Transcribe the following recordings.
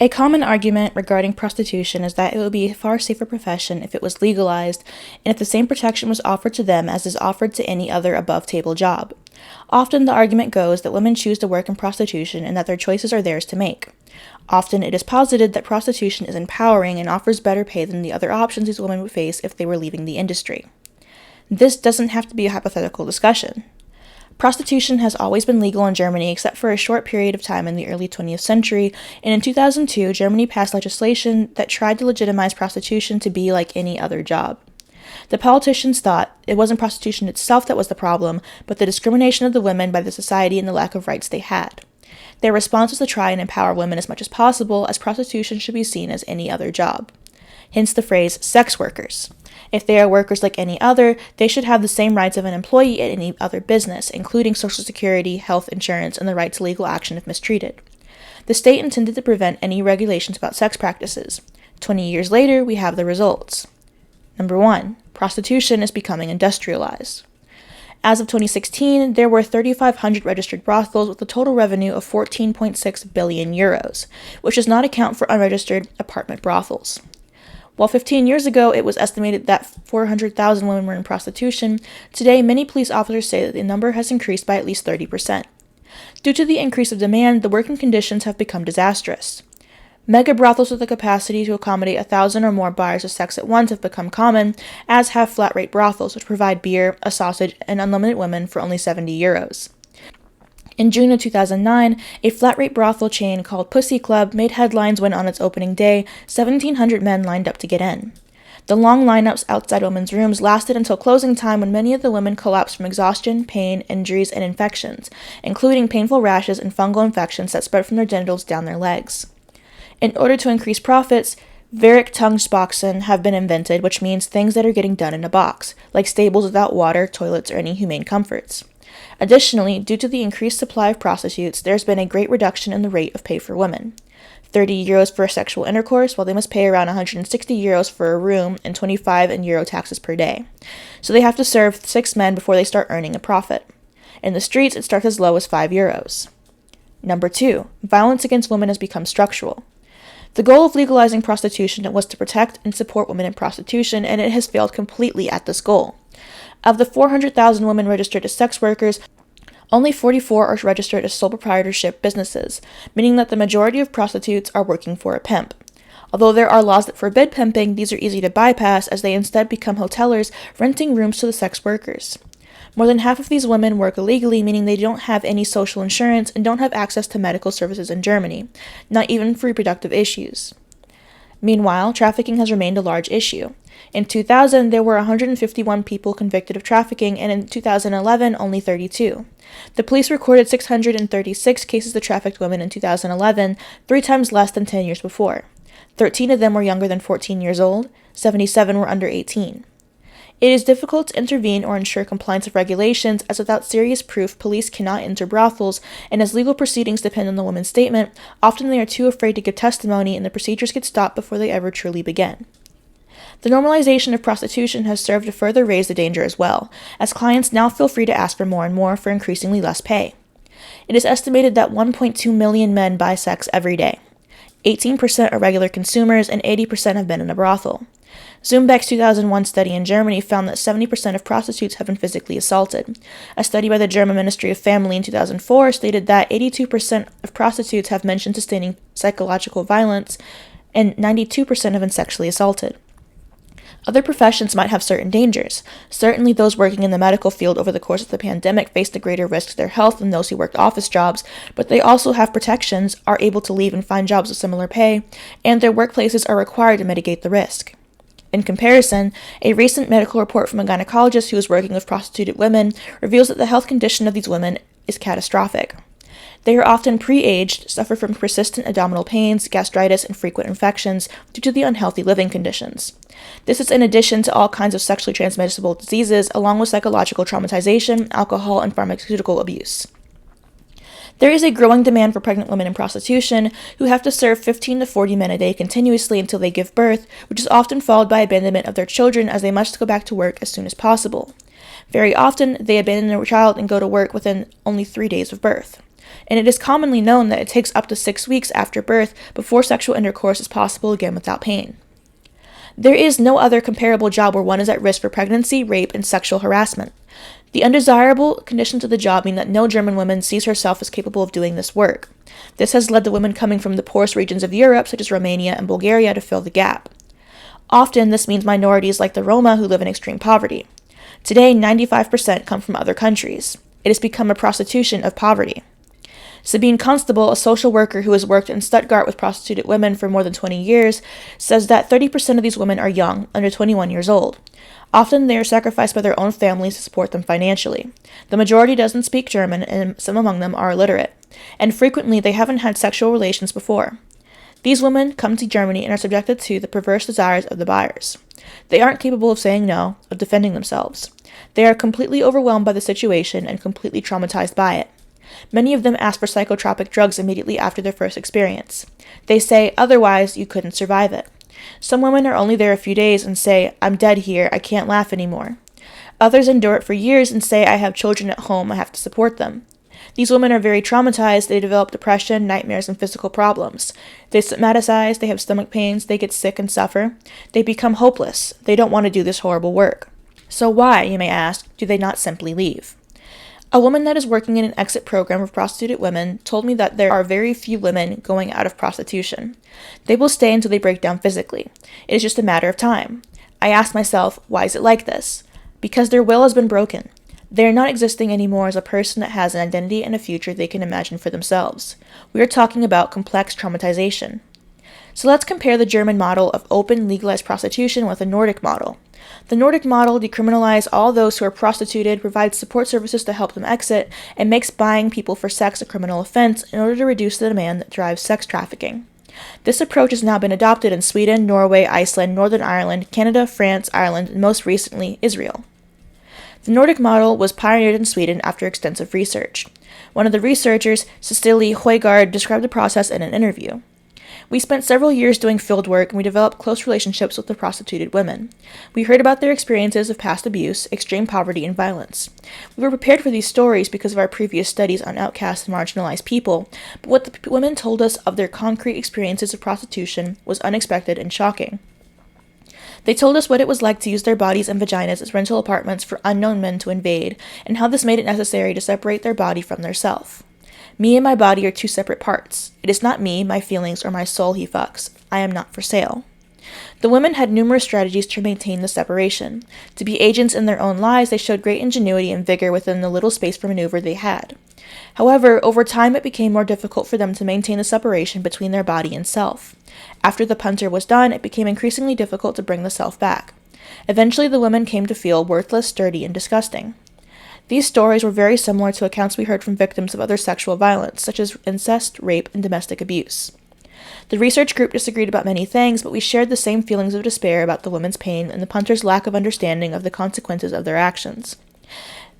A common argument regarding prostitution is that it would be a far safer profession if it was legalized and if the same protection was offered to them as is offered to any other above-table job. Often the argument goes that women choose to work in prostitution and that their choices are theirs to make. Often it is posited that prostitution is empowering and offers better pay than the other options these women would face if they were leaving the industry. This doesn't have to be a hypothetical discussion. Prostitution has always been legal in Germany except for a short period of time in the early 20th century, and in 2002, Germany passed legislation that tried to legitimize prostitution to be like any other job. The politicians thought it wasn't prostitution itself that was the problem, but the discrimination of the women by the society and the lack of rights they had. Their response was to try and empower women as much as possible, as prostitution should be seen as any other job. Hence the phrase sex workers. If they are workers like any other, they should have the same rights of an employee at any other business, including Social Security, health insurance, and the right to legal action if mistreated. The state intended to prevent any regulations about sex practices. 20 years later, we have the results. Number 1. Prostitution is becoming industrialized. As of 2016, there were 3,500 registered brothels with a total revenue of 14.6 billion euros, which does not account for unregistered apartment brothels. While 15 years ago it was estimated that 400,000 women were in prostitution, today many police officers say that the number has increased by at least 30%. Due to the increase of demand, the working conditions have become disastrous. Mega brothels with the capacity to accommodate 1,000 or more buyers of sex at once have become common, as have flat-rate brothels, which provide beer, a sausage, and unlimited women for only 70 euros. In June of 2009, a flat-rate brothel chain called Pussy Club made headlines when on its opening day, 1,700 men lined up to get in. The long lineups outside women's rooms lasted until closing time, when many of the women collapsed from exhaustion, pain, injuries, and infections, including painful rashes and fungal infections that spread from their genitals down their legs. In order to increase profits, Verrichtungsboxen have been invented, which means things that are getting done in a box, like stables without water, toilets, or any humane comforts. Additionally, due to the increased supply of prostitutes, there has been a great reduction in the rate of pay for women. 30 euros for sexual intercourse, while they must pay around 160 euros for a room and 25 in euro taxes per day. So they have to serve 6 men before they start earning a profit. In the streets, it starts as low as 5 euros. Number 2. Violence against women has become structural. The goal of legalizing prostitution was to protect and support women in prostitution, and it has failed completely at this goal. Of the 400,000 women registered as sex workers, only 44 are registered as sole proprietorship businesses, meaning that the majority of prostitutes are working for a pimp. Although there are laws that forbid pimping, these are easy to bypass as they instead become hotelers renting rooms to the sex workers. More than half of these women work illegally, meaning they don't have any social insurance and don't have access to medical services in Germany, not even for reproductive issues. Meanwhile, trafficking has remained a large issue. In 2000, there were 151 people convicted of trafficking, and in 2011, only 32. The police recorded 636 cases of trafficked women in 2011, 3 times less than 10 years before. 13 of them were younger than 14 years old, 77 were under 18. It is difficult to intervene or ensure compliance with regulations, as without serious proof, police cannot enter brothels, and as legal proceedings depend on the woman's statement, often they are too afraid to give testimony and the procedures get stopped before they ever truly begin. The normalization of prostitution has served to further raise the danger as well, as clients now feel free to ask for more and more for increasingly less pay. It is estimated that 1.2 million men buy sex every day. 18% are regular consumers, and 80% have been in a brothel. Zumbeck's 2001 study in Germany found that 70% of prostitutes have been physically assaulted. A study by the German Ministry of Family in 2004 stated that 82% of prostitutes have mentioned sustaining psychological violence, and 92% have been sexually assaulted. Other professions might have certain dangers. Certainly those working in the medical field over the course of the pandemic faced a greater risk to their health than those who worked office jobs, but they also have protections, are able to leave and find jobs with similar pay, and their workplaces are required to mitigate the risk. In comparison, a recent medical report from a gynecologist who is working with prostituted women reveals that the health condition of these women is catastrophic. They are often pre-aged, suffer from persistent abdominal pains, gastritis, and frequent infections due to the unhealthy living conditions. This is in addition to all kinds of sexually transmissible diseases, along with psychological traumatization, alcohol, and pharmaceutical abuse. There is a growing demand for pregnant women in prostitution who have to serve 15 to 40 men a day continuously until they give birth, which is often followed by abandonment of their children as they must go back to work as soon as possible. Very often, they abandon their child and go to work within only 3 days of birth. and it is commonly known that it takes up to 6 weeks after birth before sexual intercourse is possible again without pain. There is no other comparable job where one is at risk for pregnancy, rape, and sexual harassment. The undesirable conditions of the job mean that no German woman sees herself as capable of doing this work. This has led the women coming from the poorest regions of Europe, such as Romania and Bulgaria, to fill the gap. Often, this means minorities like the Roma who live in extreme poverty. Today, 95% come from other countries. It has become a prostitution of poverty. Sabine Constable, a social worker who has worked in Stuttgart with prostituted women for more than 20 years, says that 30% of these women are young, under 21 years old. Often they are sacrificed by their own families to support them financially. The majority doesn't speak German, and some among them are illiterate. And frequently they haven't had sexual relations before. These women come to Germany and are subjected to the perverse desires of the buyers. They aren't capable of saying no, of defending themselves. They are completely overwhelmed by the situation and completely traumatized by it. Many of them ask for psychotropic drugs immediately after their first experience. They say, otherwise, you couldn't survive it. Some women are only there a few days and say, I'm dead here, I can't laugh anymore. Others endure it for years and say, I have children at home, I have to support them. These women are very traumatized, they develop depression, nightmares, and physical problems. They somatize, they have stomach pains, they get sick and suffer. They become hopeless, they don't want to do this horrible work. So why, you may ask, do they not simply leave? A woman that is working in an exit program of prostituted women told me that there are very few women going out of prostitution. They will stay until they break down physically. It is just a matter of time. I asked myself, why is it like this? Because their will has been broken. They are not existing anymore as a person that has an identity and a future they can imagine for themselves. We are talking about complex traumatization. So let's compare the German model of open, legalized prostitution with the Nordic model. The Nordic model decriminalizes all those who are prostituted, provides support services to help them exit, and makes buying people for sex a criminal offense in order to reduce the demand that drives sex trafficking. This approach has now been adopted in Sweden, Norway, Iceland, Northern Ireland, Canada, France, Ireland, and most recently, Israel. The Nordic model was pioneered in Sweden after extensive research. One of the researchers, Cecilie Højgaard, described the process in an interview. We spent several years doing field work, and we developed close relationships with the prostituted women. We heard about their experiences of past abuse, extreme poverty, and violence. We were prepared for these stories because of our previous studies on outcast and marginalized people, but what the women told us of their concrete experiences of prostitution was unexpected and shocking. They told us what it was like to use their bodies and vaginas as rental apartments for unknown men to invade, and how this made it necessary to separate their body from their self. Me and my body are two separate parts. It is not me, my feelings, or my soul he fucks. I am not for sale. The women had numerous strategies to maintain the separation. To be agents in their own lives, they showed great ingenuity and vigor within the little space for maneuver they had. However, over time it became more difficult for them to maintain the separation between their body and self. After the punter was done, it became increasingly difficult to bring the self back. Eventually the women came to feel worthless, dirty, and disgusting. These stories were very similar to accounts we heard from victims of other sexual violence, such as incest, rape, and domestic abuse. The research group disagreed about many things, but we shared the same feelings of despair about the women's pain and the punter's lack of understanding of the consequences of their actions.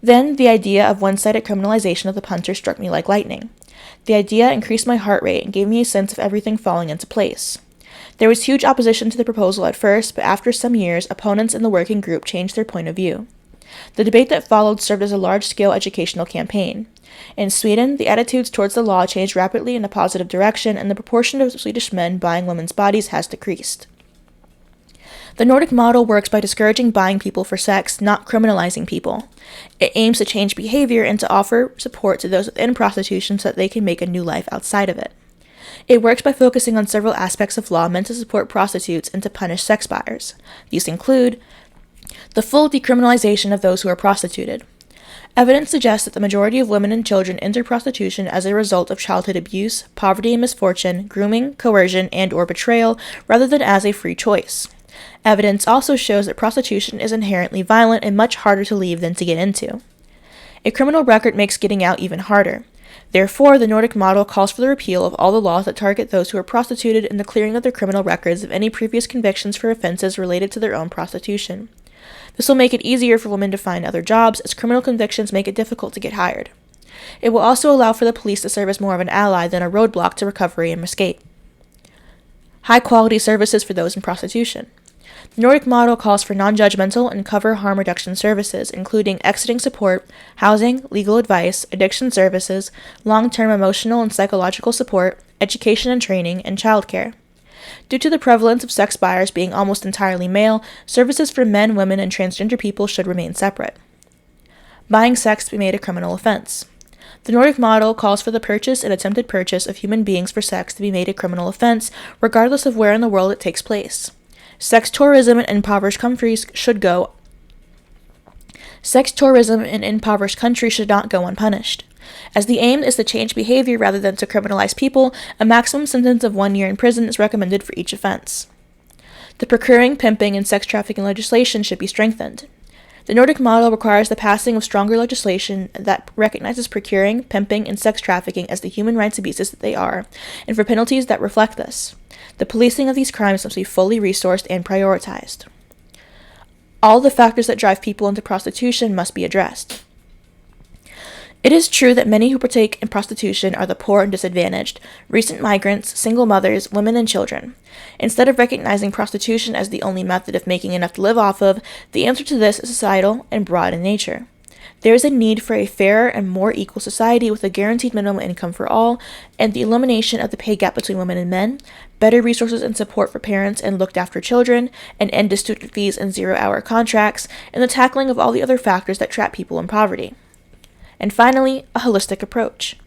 Then, the idea of one-sided criminalization of the punter struck me like lightning. The idea increased my heart rate and gave me a sense of everything falling into place. There was huge opposition to the proposal at first, but after some years, opponents in the working group changed their point of view. The debate that followed served as a large-scale educational campaign. In Sweden, the attitudes towards the law changed rapidly in a positive direction, and the proportion of Swedish men buying women's bodies has decreased. The Nordic model works by discouraging buying people for sex, not criminalizing people. It aims to change behavior and to offer support to those within prostitution so that they can make a new life outside of it. It works by focusing on several aspects of law meant to support prostitutes and to punish sex buyers. These include the full decriminalization of those who are prostituted. Evidence suggests that the majority of women and children enter prostitution as a result of childhood abuse, poverty and misfortune, grooming, coercion, and/or betrayal, rather than as a free choice. Evidence also shows that prostitution is inherently violent and much harder to leave than to get into. A criminal record makes getting out even harder. Therefore, the Nordic model calls for the repeal of all the laws that target those who are prostituted and the clearing of their criminal records of any previous convictions for offenses related to their own prostitution. This will make it easier for women to find other jobs, as criminal convictions make it difficult to get hired. It will also allow for the police to serve as more of an ally than a roadblock to recovery and escape. High-quality services for those in prostitution. The Nordic Model calls for non-judgmental and cover harm reduction services, including exiting support, housing, legal advice, addiction services, long-term emotional and psychological support, education and training, and childcare. Due to the prevalence of sex buyers being almost entirely male, services for men, women, and transgender people should remain separate. Buying sex to be made a criminal offense. The Nordic Model calls for the purchase and attempted purchase of human beings for sex to be made a criminal offense, regardless of where in the world it takes place. Sex tourism in impoverished countries should not go unpunished. As the aim is to change behavior rather than to criminalize people, a maximum sentence of 1 year in prison is recommended for each offense. The procuring, pimping, and sex trafficking legislation should be strengthened. The Nordic Model requires the passing of stronger legislation that recognizes procuring, pimping, and sex trafficking as the human rights abuses that they are, and for penalties that reflect this. The policing of these crimes must be fully resourced and prioritized. All the factors that drive people into prostitution must be addressed. It is true that many who partake in prostitution are the poor and disadvantaged, recent migrants, single mothers, women, and children. Instead of recognizing prostitution as the only method of making enough to live off of, the answer to this is societal and broad in nature. There is a need for a fairer and more equal society with a guaranteed minimum income for all, and the elimination of the pay gap between women and men, better resources and support for parents and looked after children, an end to student fees and 0-hour contracts, and the tackling of all the other factors that trap people in poverty. And finally, a holistic approach.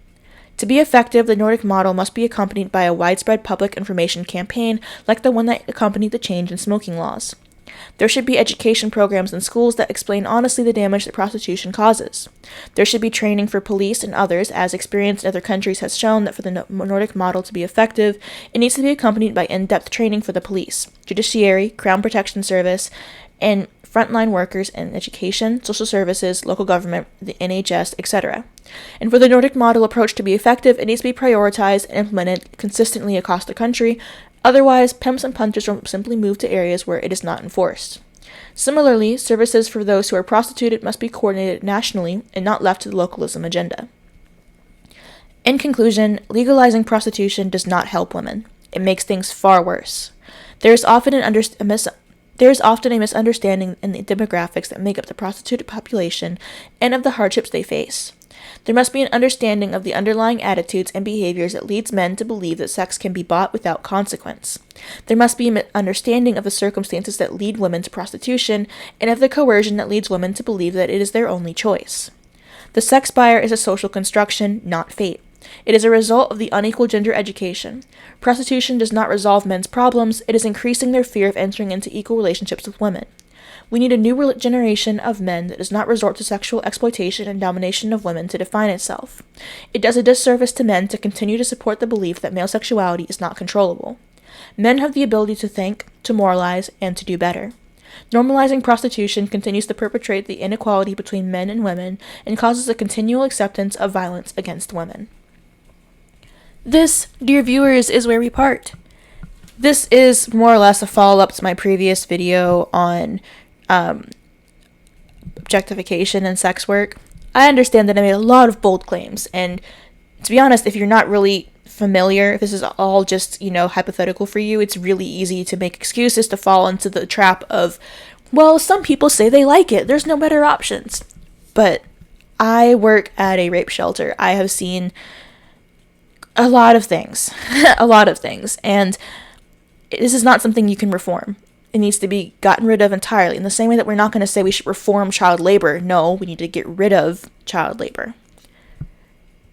To be effective, the Nordic Model must be accompanied by a widespread public information campaign like the one that accompanied the change in smoking laws. There should be education programs in schools that explain honestly the damage that prostitution causes. There should be training for police and others, as experience in other countries has shown that for the Nordic Model to be effective, it needs to be accompanied by in-depth training for the police, judiciary, Crown Protection Service, and frontline workers in education, social services, local government, the NHS, etc. And for the Nordic Model approach to be effective, it needs to be prioritized and implemented consistently across the country. Otherwise, pimps and punters will simply move to areas where it is not enforced. Similarly, services for those who are prostituted must be coordinated nationally and not left to the localism agenda. In conclusion, legalizing prostitution does not help women. It makes things far worse. There is often a misunderstanding in the demographics that make up the prostituted population and of the hardships they face. There must be an understanding of the underlying attitudes and behaviors that leads men to believe that sex can be bought without consequence. There must be an understanding of the circumstances that lead women to prostitution and of the coercion that leads women to believe that it is their only choice. The sex buyer is a social construction, not fate. It is a result of the unequal gender education. Prostitution does not resolve men's problems, it is increasing their fear of entering into equal relationships with women. We need a new generation of men that does not resort to sexual exploitation and domination of women to define itself. It does a disservice to men to continue to support the belief that male sexuality is not controllable. Men have the ability to think, to moralize, and to do better. Normalizing prostitution continues to perpetuate the inequality between men and women and causes a continual acceptance of violence against women. This, dear viewers, is where we part. This is more or less a follow-up to my previous video on objectification and sex work. I understand that I made a lot of bold claims, and to be honest, if you're not really familiar, if this is all just, hypothetical for you, it's really easy to make excuses to fall into the trap of, well, some people say they like it, there's no better options. But I work at a rape shelter. I have seen a lot of things, and this is not something you can reform. It needs to be gotten rid of entirely. In the same way that we're not going to say we should reform child labor. No, we need to get rid of child labor.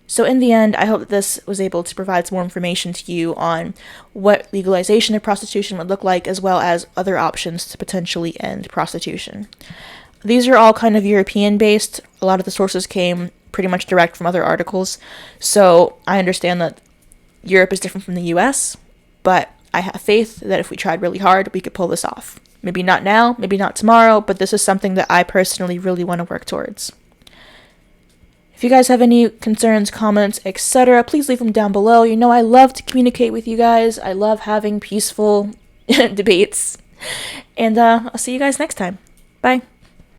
So in the end, I hope that this was able to provide some more information to you on what legalization of prostitution would look like, as well as other options to potentially end prostitution. These are all kind of European-based. A lot of the sources came pretty much direct from other articles. So I understand that Europe is different from the US, but I have faith that if we tried really hard, we could pull this off. Maybe not now, maybe not tomorrow, but this is something that I personally really want to work towards. If you guys have any concerns, comments, etc., please leave them down below. I love to communicate with you guys. I love having peaceful debates. And I'll see you guys next time. Bye.